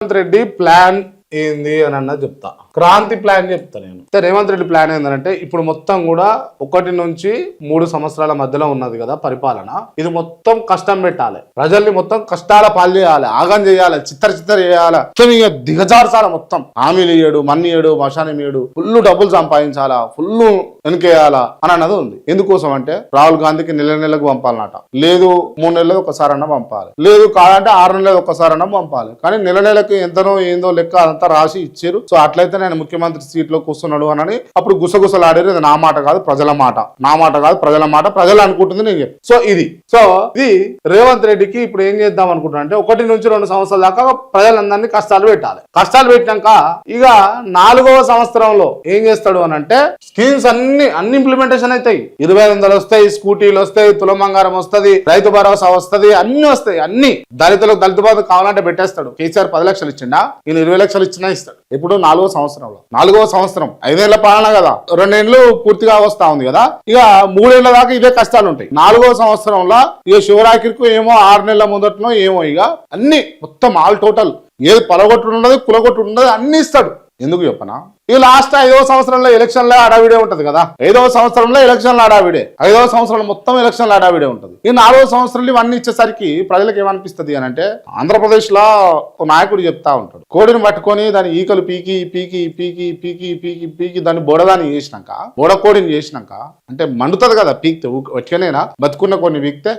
Revanth Reddy plan ఏంది అని అన్నది చెప్తా. క్రాంతి ప్లాన్ చెప్తా నేను. రేవంత్ రెడ్డి ప్లాన్ ఏంటంటే ఇప్పుడు మొత్తం కూడా 1 నుంచి 3 సంవత్సరాల మధ్యలో ఉన్నది కదా పరిపాలన. ఇది మొత్తం కష్టం పెట్టాలి, ప్రజల్ని మొత్తం కష్టాల పాలు చేయాలి, ఆగం చేయాలి, చిత్తర చేయాలి, దిగజార్చాలి, మొత్తం హామీలు ఇయ్యడు, మన్ని ఇయ్యడు, మశానం ఇయ్యడు, ఫుల్ డబ్బులు సంపాదించాలా, ఫుల్ వెనకేయాలా అని అన్నది ఉంది. ఎందుకోసం అంటే రాహుల్ గాంధీకి నెలకు పంపాలన్నట, లేదు 3 నెలలకు ఒకసారన్నా పంపాలి, లేదు కాదంటే 6 నెలలకు ఒకసారన్నా పంపాలి. కానీ నెలకు ఎంతనో ఏందో లెక్క అంతా రాసి ఇచ్చారు. సో అట్లయితే నేను ముఖ్యమంత్రి సీట్ లో కూర్చున్నాడు అని అప్పుడు గుసగుసలాడారు. ఇది నా మాట కాదు ప్రజల మాట, నా మాట కాదు ప్రజల మాట, ప్రజలు అనుకుంటుంది నేను చెప్పి. సో ఇది రేవంత్ రెడ్డికి ఇప్పుడు ఏం చేద్దాం అనుకుంటున్నా అంటే 1 నుంచి 2 సంవత్సరాల దాకా ప్రజలందరినీ కష్టాలు పెట్టాలి. కష్టాలు పెట్టినాక ఇక 4వ సంవత్సరంలో ఏం చేస్తాడు అని అంటే స్కీమ్స్ అన్ని ఇంప్లిమెంటేషన్ అవుతాయి. 2500 వస్తాయి, స్కూటీలు వస్తాయి, తులమంగారం వస్తుంది, రైతు భరోసా వస్తుంది, అన్ని వస్తాయి. అన్ని దళిత బంధు కావాలంటే పెట్టేస్తాడు. కేసీఆర్ 10 లక్షలు ఇచ్చిండా, ఈయన 20 లక్షలు ఇచ్చినా ఇస్తాడు. ఇప్పుడు 4వ సంవత్సరంలో 4వ సంవత్సరం 5 ఏళ్ల పాలన కదా, 2 ఏళ్ళు పూర్తిగా వస్తా ఉంది కదా, ఇక 3 ఏళ్ల దాకా ఇవే కష్టాలు ఉంటాయి. 4వ సంవత్సరంలో ఇక శివరాత్రికి ఏమో 6 నెలల ముందటనో ఏమో ఇక అన్ని మొత్తం ఆల్ టోటల్ ఏది పొలగొట్టు ఉండదు, కులగొట్టు ఉండదు, అన్ని ఇస్తాడు. ఎందుకు చెప్పనా, ఈ లాస్ట్ 5వ సంవత్సరంలో ఎలక్షన్ల హడావిడే ఉంటది కదా, 5వ సంవత్సరంలో ఎలక్షన్ల హడావిడే, 5వ సంవత్సరంలో మొత్తం ఎలక్షన్ల హడావిడే ఉంటది. ఈ 4వ సంవత్సరంలో ఇవన్నీ ఇచ్చేసరికి ప్రజలకు ఏమనిపిస్తుంది అని అంటే, ఆంధ్రప్రదేశ్ లో ఒక నాయకుడు చెప్తా ఉంటాడు, కోడిని పట్టుకొని దాని ఈకలు పీకి పీకి పీకి పీకి పీకి పీకి దాన్ని బోడదాన్ని చేసినాక, బోడ కోడిని చేసినాక అంటే మండుతుంది కదా పీకితే, వచ్చేనేనా బతుకున్న కొన్ని పీకితే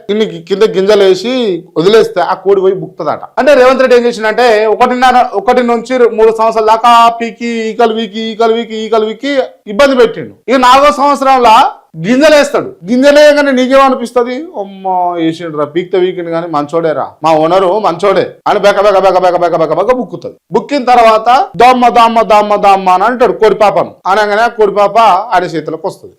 కింద గింజలు వేసి వదిలేస్తే ఆ కోడి పోయి బుక్తుందట. అంటే రేవంత్ రెడ్డి ఏం చేసిందంటే 1 నుంచి 3 సంవత్సరాల దాకా పీకి ఈకలు వీకి ఇబ్బంది పెట్టిండు. ఇక 4వ సంవత్సరంలో గింజలు వేస్తాడు. గింజలు వేయగానే నీకేమనిపిస్తుంది, అమ్మ వేసిండ్రా పీక్త వీకిండు కానీ మంచోడేరా, మా ఓనరు మంచోడే అని బెక బుక్కుతుంది. బుక్కిన తర్వాత దమ్మ దమ్మ దమ్మ దమ్మ అని అంటాడు కోడి పాపను. అనగానే కోడి పాప ఆడి చేతులకు వస్తుంది.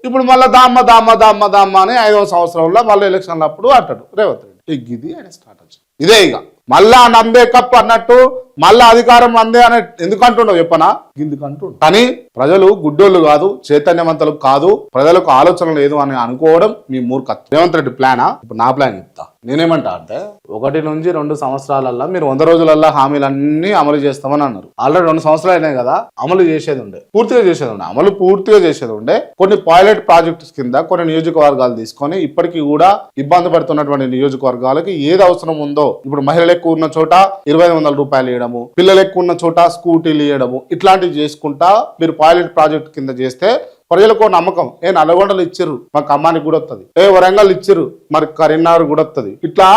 ఇప్పుడు మళ్ళీ దమ్మ దమ్మ దమ్మ దమ్మ అని 5వ సంవత్సరంలో మళ్ళీ ఎలక్షన్ల అప్పుడు అంటాడు రేవంత్ రెడ్డి. ఇది ఆయన స్టార్ట్ వచ్చింది. ఇదే ఇక మళ్ళా నందే కప్ అన్నట్టు మళ్ళా అధికారం నందే అని ఎందుకు అంటుండవు చెప్పనా, ఎందుకు అంటుండు. కానీ ప్రజలు గుడ్డోళ్ళు కాదు, చైతన్యవంతులు కాదు, ప్రజలకు ఆలోచన లేదు అని అనుకోవడం మీ మూర్ఖత్వం. రేవంత్ రెడ్డి ప్లానా? ఇప్పుడు నా ప్లాన్ చెప్తా. నేనేమంటా అంటే 1 నుంచి 2 సంవత్సరాలల్లో మీరు 100 రోజులల్లో హామీలన్నీ అమలు చేస్తామని అన్నారు. ఆల్రెడీ 2 సంవత్సరాలు అయినాయి కదా, అమలు చేసేది ఉండే, పూర్తిగా చేసేది ఉండే. కొన్ని పైలట్ ప్రాజెక్ట్స్ కింద కొన్ని నియోజకవర్గాలు తీసుకొని ఇప్పటికీ కూడా ఇబ్బంది పడుతున్నటువంటి నియోజకవర్గాలకి ఏది అవసరం ఉందో, ఇప్పుడు మహిళలు ఎక్కువ ఉన్న చోట 2500 రూపాయలు ఇవ్వడము, పిల్లలు ఎక్కువ ఉన్న చోట స్కూటీలు ఇవ్వడము, ఇట్లాంటివి చేసుకుంటా మీరు పైలట్ ప్రాజెక్ట్ కింద చేస్తే ప్రజలకు నమ్మకం. నల్గొండలు ఇచ్చిర్రు మాకు ఖమ్మానికి కూడా వస్తుంది, వరంగల్ ఇచ్చిర్రు మరి కరీంనగర్ కూడా వస్తుంది, ఇట్లా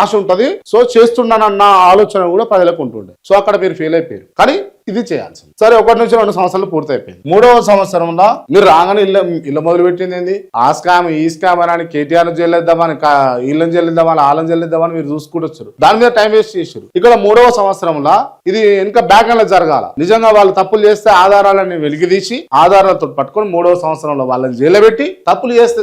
ఆశ ఉంటది. సో చేస్తున్నానన్న ఆలోచన కూడా ప్రజలకు ఉంటుండే. సో అక్కడ మీరు ఫెయిల్ అయిపోయారు. కానీ ఇది చేయాల్సింది. సరే 1 నుంచి 2 సంవత్సరాలు పూర్తయిపోయింది. 3వ సంవత్సరంలో మీరు రాగానే ఇల్లు మొదలు పెట్టింది ఏంది, ఆ స్కామ్ ఈ స్కామ్ అని కేటీఆర్ జైలేద్దామని, ఇళ్ళని జైలేద్దామని, ఆళ్ళని జైలేద్దామని మీరు చూసుకుంటొచ్చారు. దాని మీద టైం వేస్ట్ చేశారు. ఇక్కడ 3వ సంవత్సరంలో ఇది ఇంకా బ్యాక్ అండ్ జరగాల. నిజంగా వాళ్ళు తప్పులు చేస్తే ఆధారాలని వెలికితీసి ఆధారాలతో పట్టుకొని 3వ సంవత్సరంలో వాళ్ళని జైలు పెట్టి, తప్పులు చేస్తే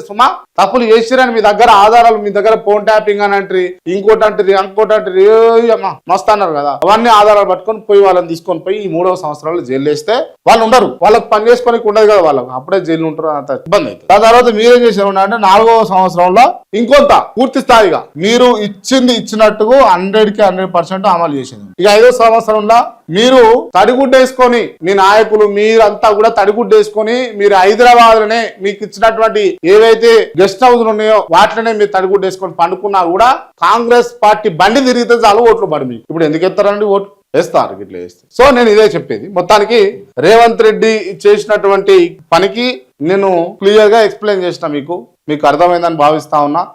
తప్పులు చేసిరని మీ దగ్గర ఆధారాలు, మీ దగ్గర ఫోన్ ట్యాపింగ్ అని అంటారు, ఇంకోటి అంటారు మస్తు అన్నారు కదా, అవన్నీ ఆధారాలు పట్టుకొని పోయి వాళ్ళని తీసుకొని పోయి 3వ సంవత్సరాలు జైలు వేస్తే వాళ్ళు ఉండరు, వాళ్ళకి పని చేసుకోనికి ఉండదు కదా, వాళ్ళకి అప్పుడే జైలు ఉంటారు, అంత ఇబ్బంది అవుతుంది. దాని తర్వాత మీరేం చేశారు అంటే 4వ సంవత్సరంలో ఇంకొంత పూర్తి స్థాయిగా మీరు ఇచ్చినట్టుగా 100% అమలు చేసింది. ఇక 5వ సంవత్సరంలో మీరు తడిగుడ్డేసుకొని, మీ నాయకులు మీరంతా కూడా తడిగుడ్డేసుకొని మీరు హైదరాబాద్ లోనే మీకు ఇచ్చినటువంటి ఏవైతే గెస్ట్ హౌస్ ఉన్నాయో వాటిలోనే మీరు తడిగుడ్డేసుకొని పండుకున్నా కూడా కాంగ్రెస్ పార్టీ బండి తిరిగితే చాలు ఓట్లు పడి మీకు. ఇప్పుడు ఎందుకు ఎత్తారండి ఓట్లు? వేస్తారు ఇట్లా వేస్తే. సో నేను ఇదే చెప్పేది. మొత్తానికి రేవంత్ రెడ్డి చేసినటువంటి పనికి నేను క్లియర్ గా ఎక్స్ప్లెయిన్ చేసిన, మీకు అర్థమైందని భావిస్తా ఉన్నా.